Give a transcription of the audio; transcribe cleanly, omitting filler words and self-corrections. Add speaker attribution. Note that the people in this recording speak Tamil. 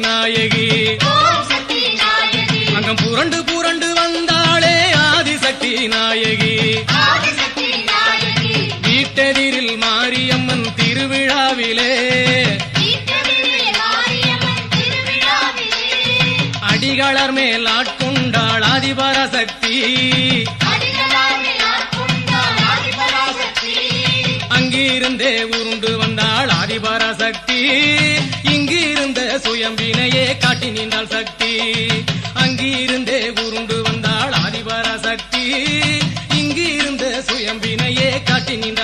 Speaker 1: நாயகி அங்கம் புரண்டு புரண்டு வந்தாளே ஆதிசக்தி நாயகி வீட்டெதிரில் மாரியம்மன் திருவிழாவிலே அடிகளர் மேல் ஆட்கொண்டாள் ஆதிபராசக்தி அங்கிருந்தே உருண்டு வந்தாள் ஆதிபராசக்தி இங்கிருந்த சுயம்பினையே காட்டி நின்றாள் சக்தி அங்கிருந்தே உருண்டு வந்தாள் ஆதிபராசக்தி இங்கிருந்த சுயம்பினையே காட்டி நின்றாள்